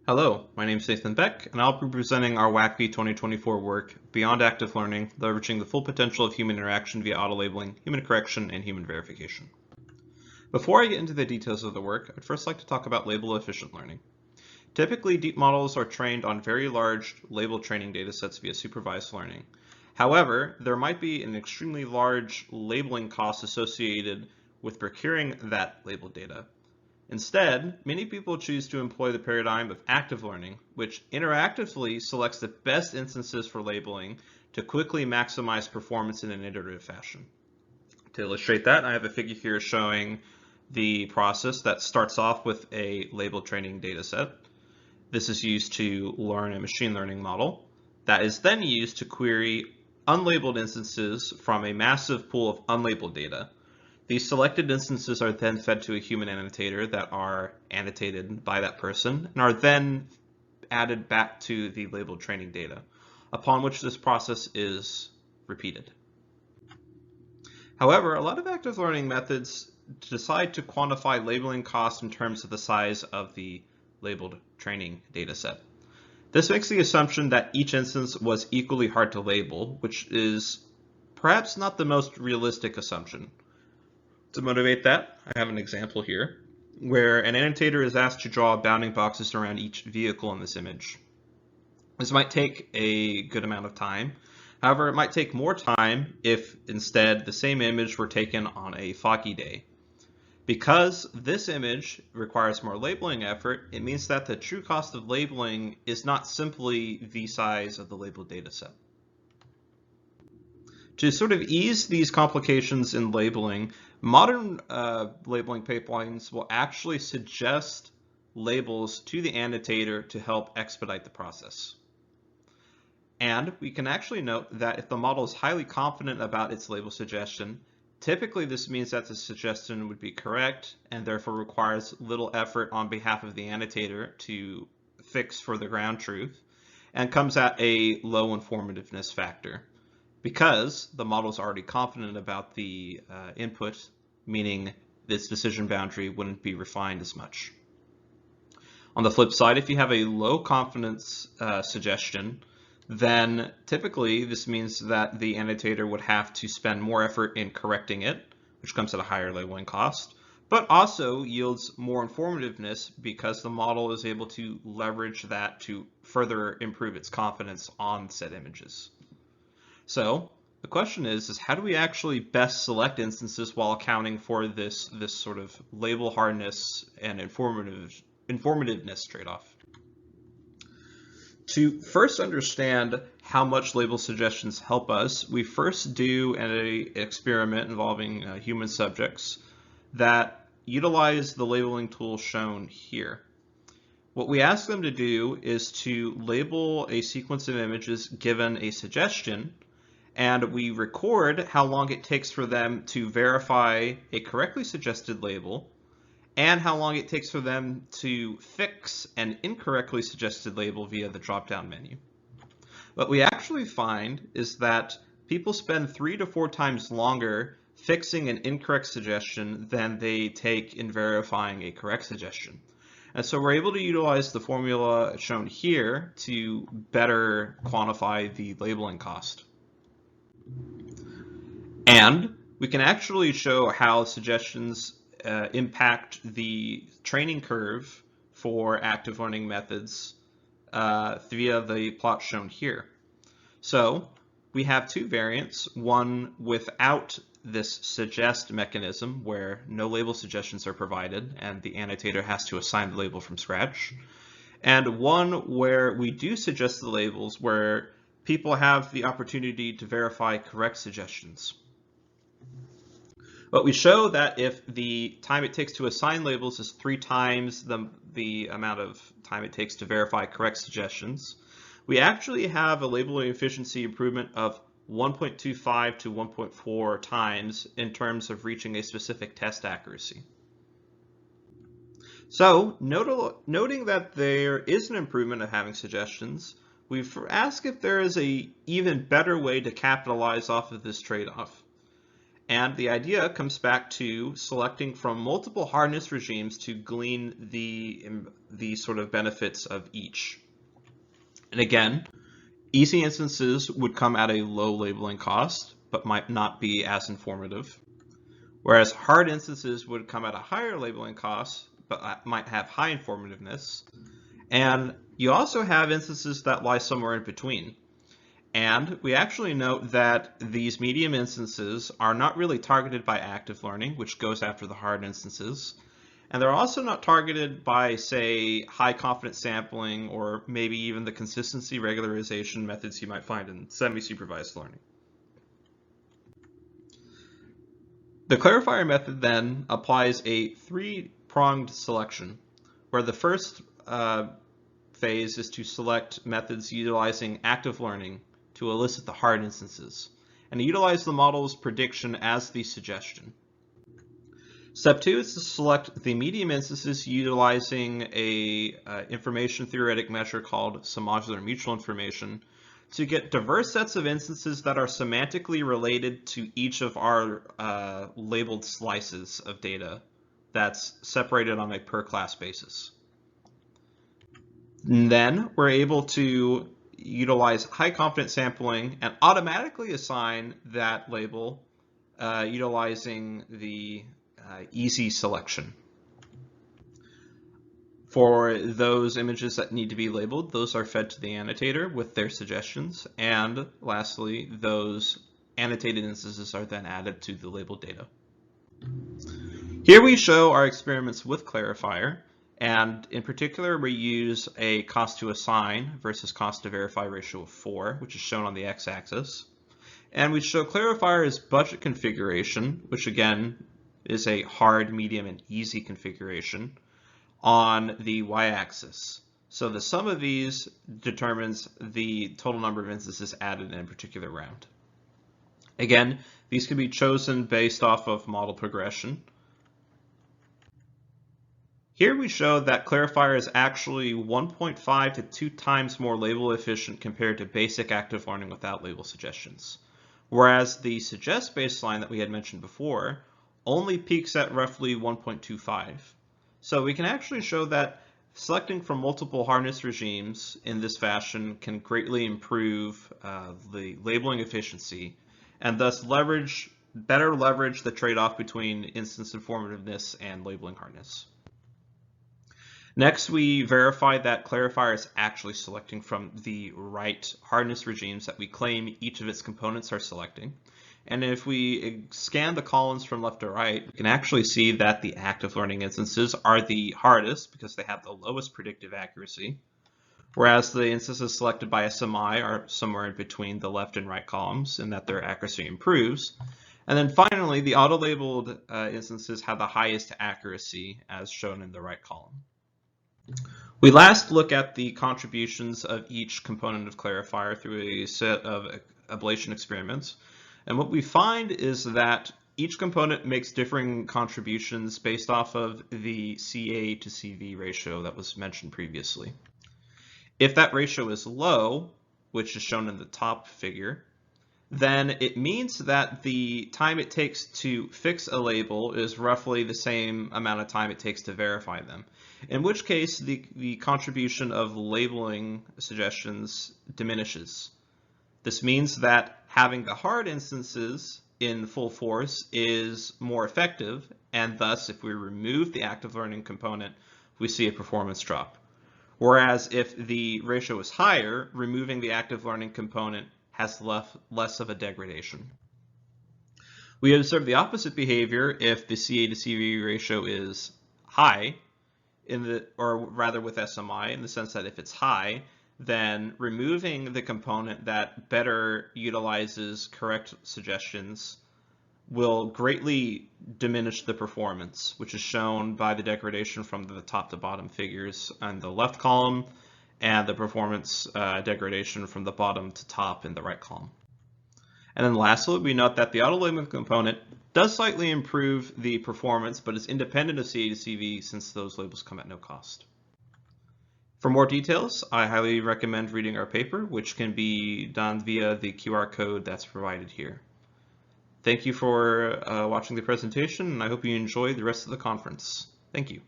Hello, my name is Nathan Beck, and I'll be presenting our WACB 2024 work, Beyond Active Learning, Leveraging the Full Potential of Human Interaction via Auto-Labeling, Human Correction, and Human Verification. Before I get into the details of the work, I'd first like to talk about label-efficient learning. Typically, deep models are trained on very large label training datasets via supervised learning. However, there might be an extremely large labeling cost associated with procuring that labeled data. Instead, many people choose to employ the paradigm of active learning, which interactively selects the best instances for labeling to quickly maximize performance in an iterative fashion. To illustrate that, I have a figure here showing the process that starts off with a label training dataset. This is used to learn a machine learning model that is then used to query unlabeled instances from a massive pool of unlabeled data. These selected instances are then fed to a human annotator that are annotated by that person and are then added back to the labeled training data, upon which this process is repeated. However, a lot of active learning methods decide to quantify labeling costs in terms of the size of the labeled training dataset. This makes the assumption that each instance was equally hard to label, which is perhaps not the most realistic assumption. To motivate that, I have an example here where an annotator is asked to draw bounding boxes around each vehicle in this image. This might take a good amount of time. However, it might take more time if instead the same image were taken on a foggy day. Because this image requires more labeling effort, it means that the true cost of labeling is not simply the size of the labeled dataset. To sort of ease these complications in labeling, modern labeling pipelines will actually suggest labels to the annotator to help expedite the process. And we can actually note that if the model is highly confident about its label suggestion, typically this means that the suggestion would be correct and therefore requires little effort on behalf of the annotator to fix for the ground truth and comes at a low informativeness factor. Because the model is already confident about the input, meaning this decision boundary wouldn't be refined as much. On the flip side, if you have a low confidence suggestion, then typically this means that the annotator would have to spend more effort in correcting it, which comes at a higher labeling cost, but also yields more informativeness because the model is able to leverage that to further improve its confidence on said images. So the question is how do we actually best select instances while accounting for this sort of label hardness and informativeness trade-off? To first understand how much label suggestions help us, we first do an experiment involving human subjects that utilize the labeling tool shown here. What we ask them to do is to label a sequence of images given a suggestion, and we record how long it takes for them to verify a correctly suggested label and how long it takes for them to fix an incorrectly suggested label via the drop-down menu. What we actually find is that people spend 3 to 4 times longer fixing an incorrect suggestion than they take in verifying a correct suggestion. And so we're able to utilize the formula shown here to better quantify the labeling cost. And we can actually show how suggestions impact the training curve for active learning methods via the plot shown here. So we have two variants, one without this suggest mechanism where no label suggestions are provided and the annotator has to assign the label from scratch, and one where we do suggest the labels where people have the opportunity to verify correct suggestions. But we show that if the time it takes to assign labels is 3 times the amount of time it takes to verify correct suggestions, we actually have a labeling efficiency improvement of 1.25 to 1.4 times in terms of reaching a specific test accuracy. So, noting that there is an improvement of having suggestions, we've asked if there is an even better way to capitalize off of this trade-off. And the idea comes back to selecting from multiple hardness regimes to glean the sort of benefits of each. And again, easy instances would come at a low labeling cost, but might not be as informative. Whereas hard instances would come at a higher labeling cost, but might have high informativeness. And you also have instances that lie somewhere in between. And we actually note that these medium instances are not really targeted by active learning, which goes after the hard instances. And they're also not targeted by, say, high confidence sampling or maybe even the consistency regularization methods you might find in semi-supervised learning. The clarifier method then applies a three-pronged selection, where the first phase is to select methods utilizing active learning to elicit the hard instances, and utilize the model's prediction as the suggestion. Step 2 is to select the medium instances utilizing a information theoretic measure called submodular mutual information to get diverse sets of instances that are semantically related to each of our labeled slices of data that's separated on a per class basis. And then we're able to utilize high confidence sampling and automatically assign that label utilizing the easy selection. For those images that need to be labeled, those are fed to the annotator with their suggestions. And lastly, those annotated instances are then added to the labeled data. Here we show our experiments with clarifier. And in particular, we use a cost to assign versus cost to verify ratio of 4, which is shown on the x-axis. And we show clarifier's budget configuration, which again is a hard, medium, and easy configuration, on the y-axis. So the sum of these determines the total number of instances added in a particular round. Again, these can be chosen based off of model progression. Here we show that clarifier is actually 1.5 to 2 times more label efficient compared to basic active learning without label suggestions. Whereas the suggest baseline that we had mentioned before only peaks at roughly 1.25. So we can actually show that selecting from multiple hardness regimes in this fashion can greatly improve the labeling efficiency and thus better leverage the trade-off between instance informativeness and labeling hardness. Next, we verify that clarifier is actually selecting from the right hardness regimes that we claim each of its components are selecting. And if we scan the columns from left to right, we can actually see that the active learning instances are the hardest because they have the lowest predictive accuracy, whereas the instances selected by SMI are somewhere in between the left and right columns in that their accuracy improves. And then finally, the auto-labeled instances have the highest accuracy as shown in the right column. We last look at the contributions of each component of clarifier through a set of ablation experiments. And what we find is that each component makes differing contributions based off of the CA to CV ratio that was mentioned previously. If that ratio is low, which is shown in the top figure, then it means that the time it takes to fix a label is roughly the same amount of time it takes to verify them. In which case, the contribution of labeling suggestions diminishes. This means that having the hard instances in full force is more effective, and thus, if we remove the active learning component, we see a performance drop. Whereas if the ratio is higher, removing the active learning component has less of a degradation. We observe the opposite behavior if the CA to CV ratio is high, or rather with SMI, in the sense that if it's high, then removing the component that better utilizes correct suggestions will greatly diminish the performance, which is shown by the degradation from the top to bottom figures on the left column and the performance degradation from the bottom to top in the right column. And then lastly, we note that the auto-labeling component does slightly improve the performance, but is independent of CA to CV since those labels come at no cost. For more details, I highly recommend reading our paper, which can be done via the QR code that's provided here. Thank you for watching the presentation, and I hope you enjoy the rest of the conference. Thank you.